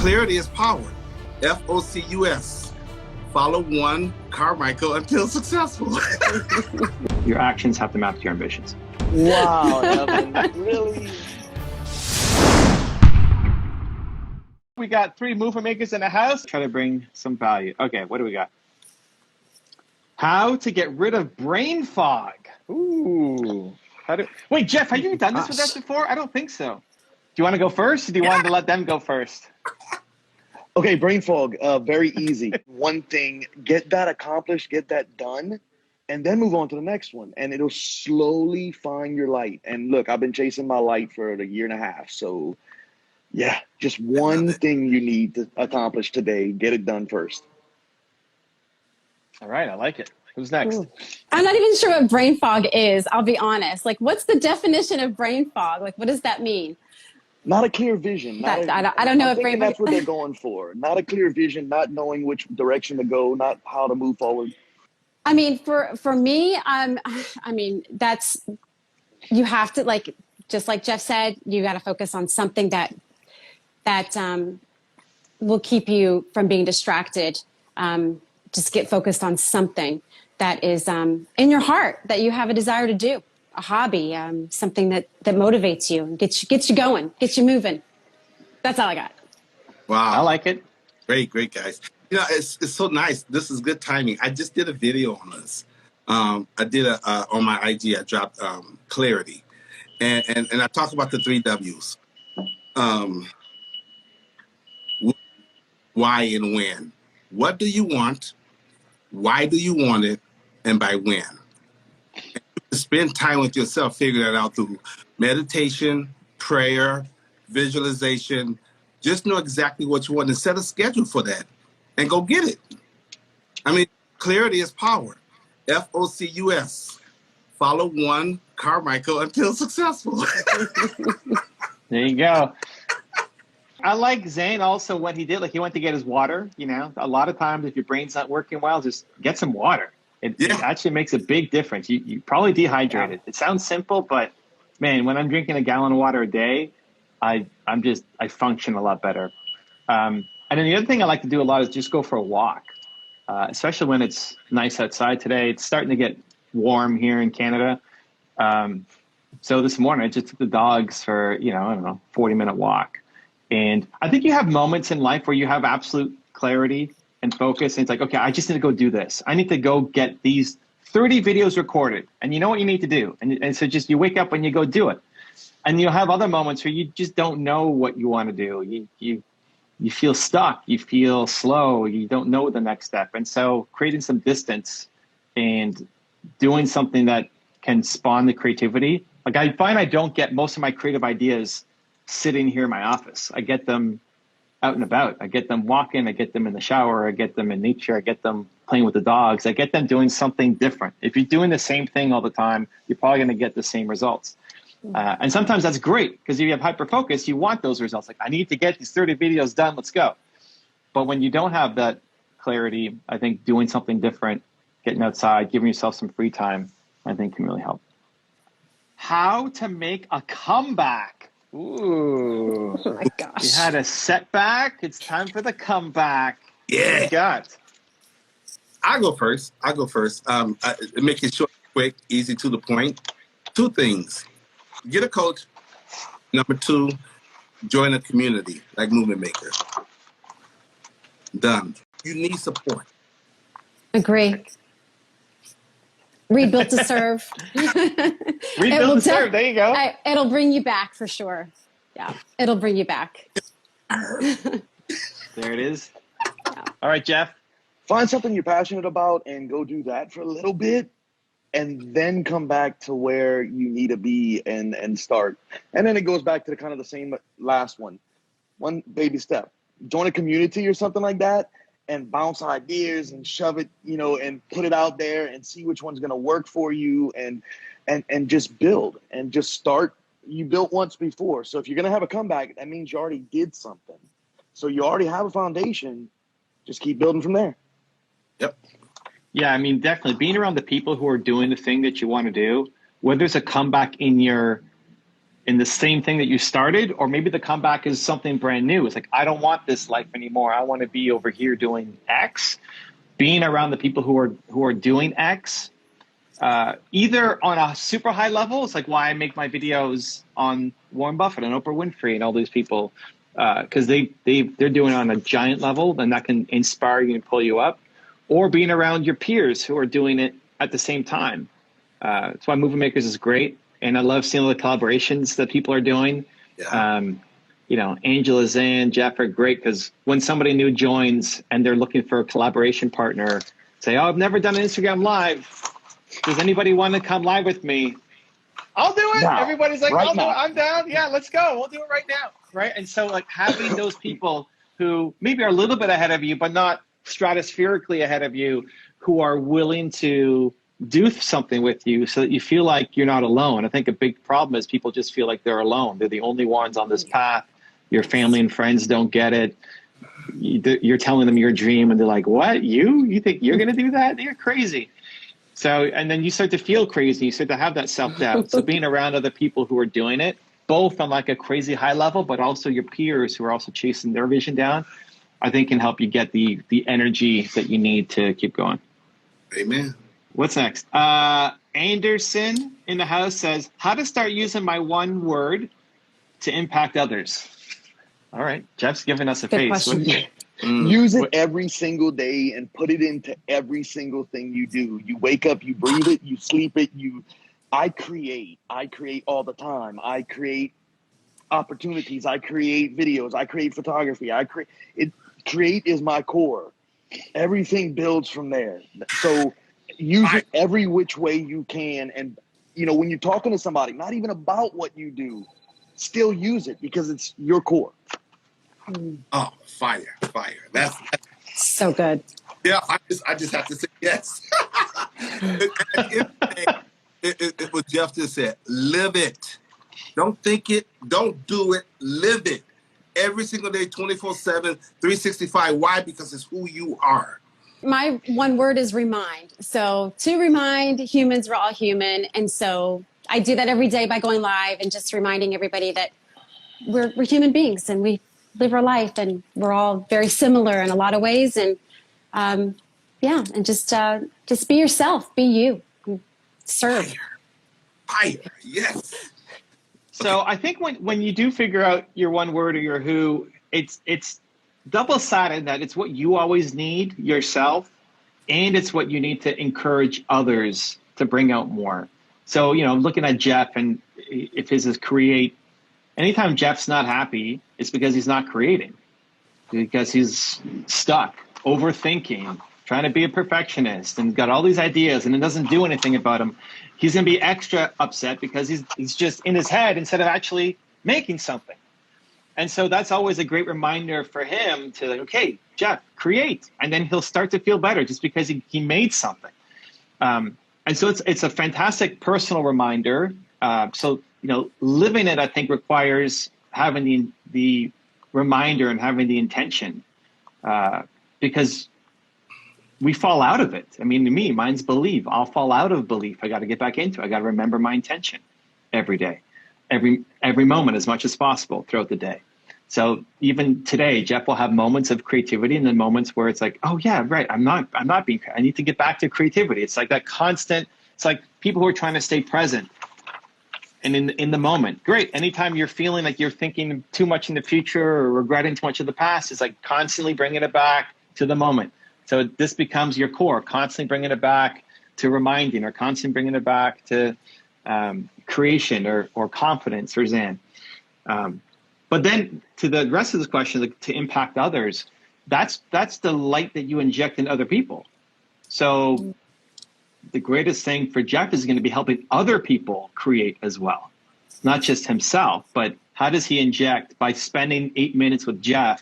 Clarity is power. Focus. Follow one Carmichael until successful. Your actions have to match your ambitions. Wow, Evan, really? We got 3 movement makers in the house. Try to bring some value. Okay, what do we got? How to get rid of brain fog. Ooh. Wait, Jeff, have you done this with us before? I don't think so. Do you want to go first, or do you want to let them go first? Okay, brain fog, very easy. One thing, get that accomplished, get that done, and then move on to the next one. And it'll slowly find your light. And look, I've been chasing my light for a year and a half. So yeah, just one thing you need to accomplish today. Get it done first. All right, I like it. Who's next? I'm not even sure what brain fog is, I'll be honest. Like, what's the definition of brain fog? Like, what does that mean? Not a clear vision. I don't know what brain fog. That's what they're going for. Not a clear vision, not knowing which direction to go, not how to move forward. I mean, for me, I mean, that's, you have to, like, just like Jeff said, you got to focus on something that will keep you from being distracted. Just get focused on something that is in your heart, that you have a desire to do, a hobby, something that motivates you and gets you going, gets you moving. That's all I got. Wow. I like it. Great, guys. You know, it's so nice. This is good timing. I just did a video on this. I did on my IG, I dropped clarity. And I talked about the 3 W's. Why and when. What do you want? Why do you want it? And by when? And you spend time with yourself, figure that out through meditation, prayer, visualization. Just know exactly what you want and set a schedule for that and go get it. I mean, clarity is power. Focus. Follow one Carmichael until successful. There you go. I like Zane also what he did. Like, he went to get his water. You know, a lot of times if your brain's not working well, just get some water. It actually makes a big difference. You probably dehydrated. Yeah. It sounds simple, but man, when I'm drinking a gallon of water a day, I function a lot better. And then the other thing I like to do a lot is just go for a walk, especially when it's nice outside today. It's starting to get warm here in Canada. So this morning I just took the dogs for, I don't know, 40-minute walk. And I think you have moments in life where you have absolute clarity and focus. And it's like, okay, I just need to go do this. I need to go get these 30 videos recorded. And you know what you need to do. And so just you wake up and you go do it. And you'll have other moments where you just don't know what you want to do. You feel stuck. You feel slow. You don't know the next step. And so creating some distance and doing something that can spawn the creativity. Like, I find I don't get most of my creative ideas sitting here in my office. I get them out and about. I get them walking. I get them in the shower. I get them in nature. I get them playing with the dogs. I get them doing something different. If you're doing the same thing all the time, you're probably going to get the same results. And sometimes that's great, because if you have hyper-focus, you want those results. Like, I need to get these 30 videos done. Let's go. But when you don't have that clarity, I think doing something different, getting outside, giving yourself some free time, I think can really help. How to make a comeback. Ooh. Oh my gosh. You had a setback. It's time for the comeback. Yeah. What you got? I'll go first. Make it short, quick, easy, to the point. 2 things. Get a coach. Number 2, join a community like Movement Maker. Done. You need support. Agree. Read Built to Serve. Read Built to Serve. There you go. It'll bring you back for sure. Yeah, it'll bring you back. There it is. Yeah. All right, Jeff. Find something you're passionate about and go do that for a little bit, and then come back to where you need to be and start. And then it goes back to the same last one. One baby step. Join a community or something like that, and bounce ideas and shove it, and put it out there and see which one's going to work for you, and just build and just start. You built once before. So if you're going to have a comeback, that means you already did something. So you already have a foundation. Just keep building from there. Yep. Yeah, I mean, definitely being around the people who are doing the thing that you want to do, whether it's a comeback in your in the same thing that you started, or maybe the comeback is something brand new. It's like, I don't want this life anymore. I want to be over here doing X. Being around the people who are doing X, either on a super high level, it's like why I make my videos on Warren Buffett and Oprah Winfrey and all these people, because they're doing it on a giant level, and that can inspire you and pull you up, or being around your peers who are doing it at the same time. That's why Movie Makers is great. And I love seeing all the collaborations that people are doing. Yeah. You know, Angela, Zan, Jeff are great because when somebody new joins and they're looking for a collaboration partner, say, oh, I've never done an Instagram Live. Does anybody want to come live with me? I'll do it. Now, everybody's like, I'll do it. I'm down. Yeah, let's go. We'll do it right now. Right. And so like having those people who maybe are a little bit ahead of you, but not stratospherically ahead of you, who are willing to do something with you so that you feel like you're not alone. I think a big problem is people just feel like they're alone. They're the only ones on this path. Your family and friends don't get it. You're telling them your dream and they're like, what? You think you're going to do that? You're crazy. So, and then you start to feel crazy. You start to have that self-doubt. So being around other people who are doing it, both on like a crazy high level, but also your peers who are also chasing their vision down, I think can help you get the energy that you need to keep going. Amen. What's next? Anderson in the house says, how to start using my one word to impact others. All right. Jeff's giving us a Good face. Use it every single day and put it into every single thing you do. You wake up, you breathe it, you sleep it. I create all the time. I create opportunities. I create videos. I create photography. Create is my core. Everything builds from there. So use it every which way you can. And, you know, when you're talking to somebody, not even about what you do, still use it because it's your core. Oh, fire. That's so good. Yeah, I just have to say yes. It what Jeff just said. Live it. Don't think it. Don't do it. Live it. Every single day, 24/7, 365. Why? Because it's who you are. My one word is remind. So to remind humans, we're all human. And so I do that every day by going live and just reminding everybody that we're human beings and we live our life and we're all very similar in a lot of ways. And and just be yourself, be you, serve. Fire. Yes. So I think when you do figure out your one word or your who, it's double-sided that it's what you always need yourself, and it's what you need to encourage others to bring out more. So, you know, looking at Jeff, and if his is create, anytime Jeff's not happy, it's because he's not creating, because he's stuck, overthinking, trying to be a perfectionist, and got all these ideas, and it doesn't do anything about him. He's going to be extra upset because he's just in his head instead of actually making something. And so that's always a great reminder for him to, like, okay, Jeff, create. And then he'll start to feel better just because he made something. And so it's a fantastic personal reminder. So, you know, living it, I think, requires having the reminder and having the intention, because we fall out of it. I mean, to me, mine's belief. I'll fall out of belief. I got to get back into it. I got to remember my intention every day, every moment, as much as possible throughout the day. So even today, Jeff will have moments of creativity, and then moments where it's like, oh yeah, right. I need to get back to creativity. It's like that constant. It's like people who are trying to stay present and in the moment. Great. Anytime you're feeling like you're thinking too much in the future or regretting too much of the past, it's like constantly bringing it back to the moment. So this becomes your core, constantly bringing it back to reminding, or constantly bringing it back to creation or confidence or Zen. But then to the rest of this question, like, to impact others, that's the light that you inject in other people. So the greatest thing for Jeff is going to be helping other people create as well, not just himself, but how does he inject by spending 8 minutes with Jeff?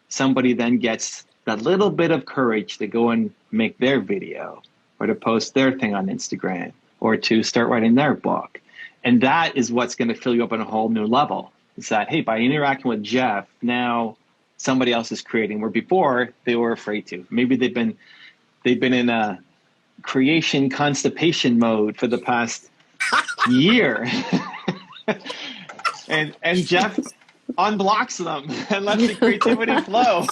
Somebody then gets that little bit of courage to go and make their video, or to post their thing on Instagram, or to start writing their book. And that is what's going to fill you up on a whole new level. It's that, hey, by interacting with Jeff, now somebody else is creating, where before they were afraid to. Maybe they've been in a creation constipation mode for the past year. And Jeff unblocks them and lets the creativity flow.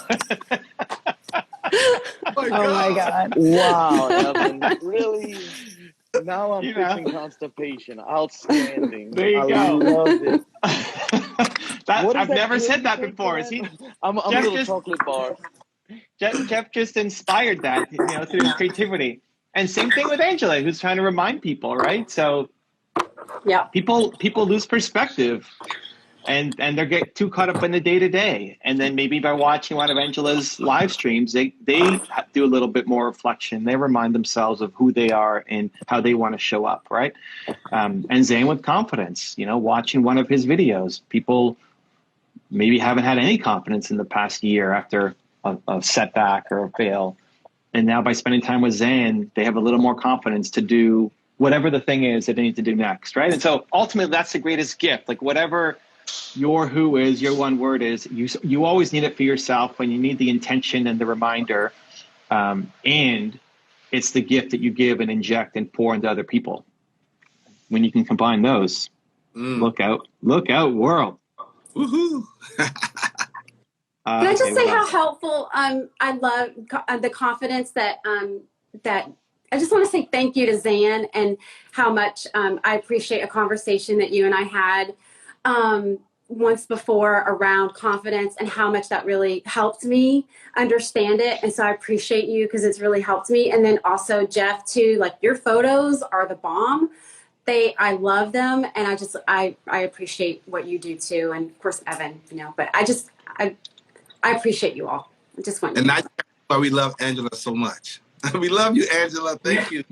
Oh my God. Wow, Evan, really? Now I'm You know, fixing constipation. Outstanding. there you I go. love it. What is I've that never pill said you that take before. for Is that? he? I'm a Jeff little just chocolate bar. Jeff just inspired that, through his creativity. And same thing with Angela, who's trying to remind people, right? So Yeah. people lose perspective, and they get too caught up in the day to day. And then maybe by watching one of Angela's live streams, they do a little bit more reflection. They remind themselves of who they are and how they want to show up, right? And Zane with confidence, watching one of his videos, people maybe haven't had any confidence in the past year after a setback or a fail. And now by spending time with Zane, they have a little more confidence to do whatever the thing is that they need to do next, right? And so ultimately, that's the greatest gift. Like whatever your who is, your one word is, you always need it for yourself when you need the intention and the reminder. And it's the gift that you give and inject and pour into other people. When you can combine those, look out, world. Woohoo! Can I just say how else? helpful I love the confidence that that I just want to say thank you to Zan and how much I appreciate a conversation that you and I had once before around confidence and how much that really helped me understand it. And so I appreciate you because it's really helped me. And then also Jeff too, like your photos are the bomb. I love them, and I appreciate what you do too, and of course Evan, but I appreciate you all. I just want you And to know. that's why we love Angela so much. We love you, Angela. Thank you.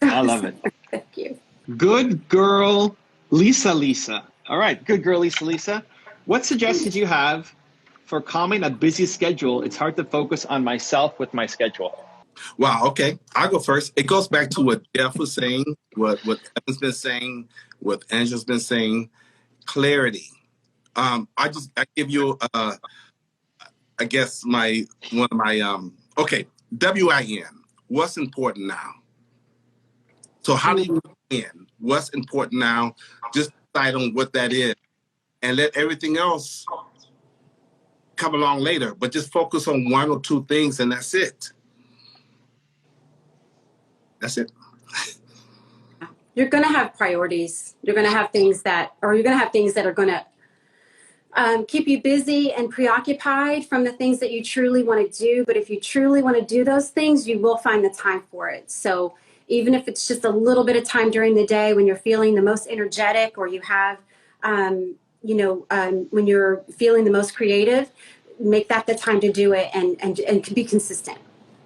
I love it. Thank you. Good girl, Lisa. All right, good girl, Lisa. What suggestions do you have for calming a busy schedule? It's hard to focus on myself with my schedule. Wow, okay. I'll go first. It goes back to what Jeff was saying, what Evan's been saying, what Angela's been saying. Clarity. I give you I guess one of my okay, WIN. What's important now? So how do you win? What's important now? Just decide on what that is and let everything else come along later. But just focus on one or two things and that's it. That's it. You're going to have priorities. You're going to have things that are going to keep you busy and preoccupied from the things that you truly want to do. But if you truly want to do those things, you will find the time for it. So even if it's just a little bit of time during the day when you're feeling the most energetic or you have, when you're feeling the most creative, make that the time to do it and be consistent.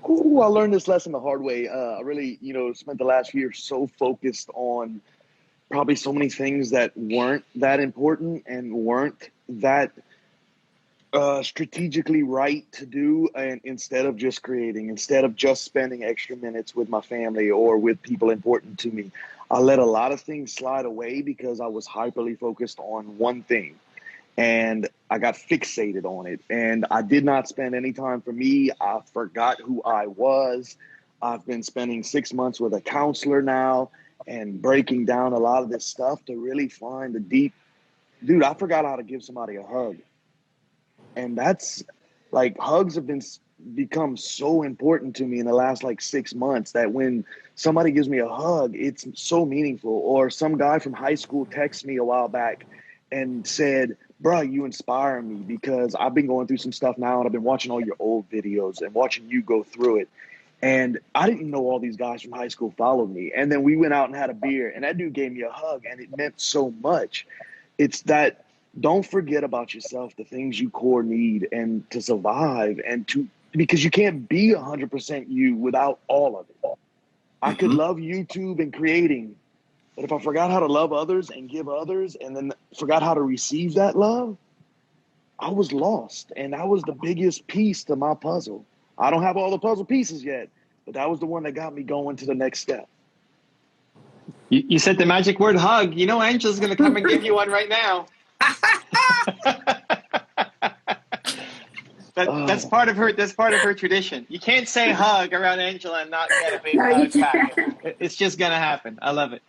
Ooh, I learned this lesson the hard way. I really, spent the last year so focused on probably so many things that weren't that important and weren't that strategically right to do, and instead of just spending extra minutes with my family or with people important to me, I let a lot of things slide away because I was hyperly focused on one thing. And I got fixated on it. And I did not spend any time for me. I forgot who I was. I've been spending 6 months with a counselor now and breaking down a lot of this stuff to really find the deep. Dude, I forgot how to give somebody a hug. And that's like, hugs have become so important to me in the last 6 months that when somebody gives me a hug, it's so meaningful. Or some guy from high school texted me a while back and said, bro, you inspire me because I've been going through some stuff now and I've been watching all your old videos and watching you go through it. And I didn't know all these guys from high school followed me. And then we went out and had a beer and that dude gave me a hug and it meant so much. It's that don't forget about yourself, the things you core need and to survive because you can't be 100% you without all of it. I could love YouTube and creating, but if I forgot how to love others and give others and then forgot how to receive that love, I was lost. And that was the biggest piece to my puzzle. I don't have all the puzzle pieces yet, but that was the one that got me going to the next step. You said the magic word hug. Angela's going to come and give you one right now. That's part of her tradition. You can't say hug around Angela and not get a big hug back. It's just going to happen. I love it.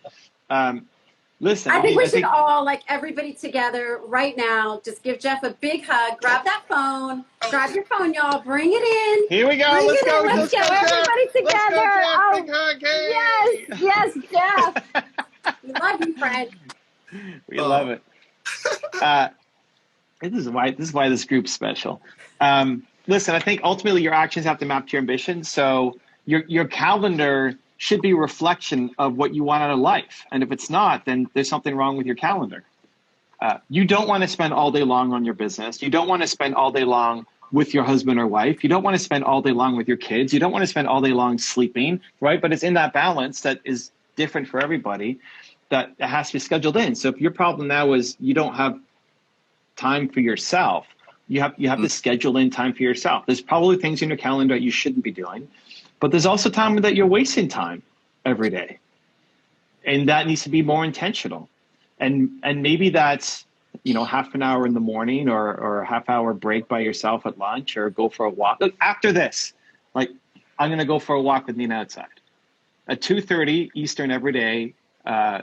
Listen, I think we should all, like everybody together right now, just give Jeff a big hug. Grab that phone. Grab your phone, y'all. Bring it in. Here we go. Bring Let's it go. in. Let's go. Jeff. Everybody together. Let's go, Jeff. Big hug. Hey. Yes, Jeff. We love you, friend. We love it. This is why this group's special. Listen, I think ultimately your actions have to map to your ambitions. So your calendar should be a reflection of what you want out of life. And if it's not, then there's something wrong with your calendar. You don't want to spend all day long on your business. You don't want to spend all day long with your husband or wife. You don't want to spend all day long with your kids. You don't want to spend all day long sleeping, right? But it's in that balance that is different for everybody that has to be scheduled in. So if your problem now is you don't have time for yourself, you have to schedule in time for yourself. There's probably things in your calendar that you shouldn't be doing, but there's also time that you're wasting time every day. And that needs to be more intentional. And maybe that's, half an hour in the morning or a half hour break by yourself at lunch or go for a walk. Look, after this, I'm going to go for a walk with Nina outside. At 2:30 Eastern every day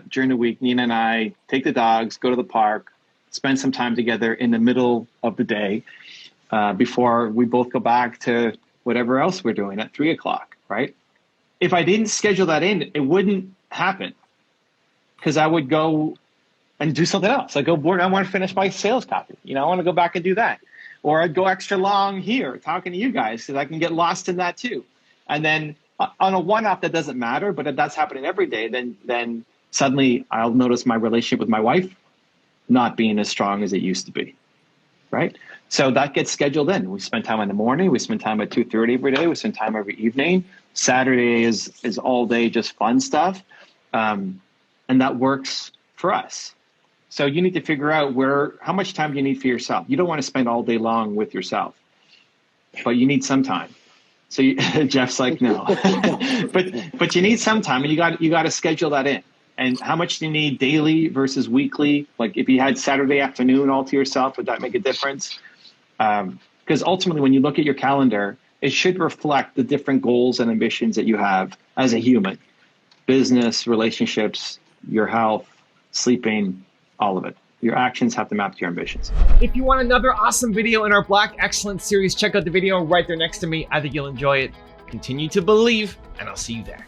during the week, Nina and I take the dogs, go to the park, spend some time together in the middle of the day before we both go back to whatever else we're doing at 3:00, right? If I didn't schedule that in, it wouldn't happen because I would go and do something else. I go bored. I want to finish my sales copy. I want to go back and do that. Or I'd go extra long here talking to you guys because I can get lost in that too. And then on a one-off that doesn't matter, but if that's happening every day, then suddenly I'll notice my relationship with my wife not being as strong as it used to be, right? So that gets scheduled in. We spend time in the morning. We spend time at 2:30 every day. We spend time every evening. Saturday is all day, just fun stuff. And that works for us. So you need to figure out how much time do you need for yourself. You don't want to spend all day long with yourself, but you need some time. So Jeff's like, no, but you need some time, and you got to schedule that in. And how much do you need daily versus weekly? Like if you had Saturday afternoon all to yourself, would that make a difference? Because ultimately, when you look at your calendar, it should reflect the different goals and ambitions that you have as a human. Business, relationships, your health, sleeping, all of it. Your actions have to map to your ambitions. If you want another awesome video in our Black Excellence series, check out the video right there next to me. I think you'll enjoy it. Continue to believe, and I'll see you there.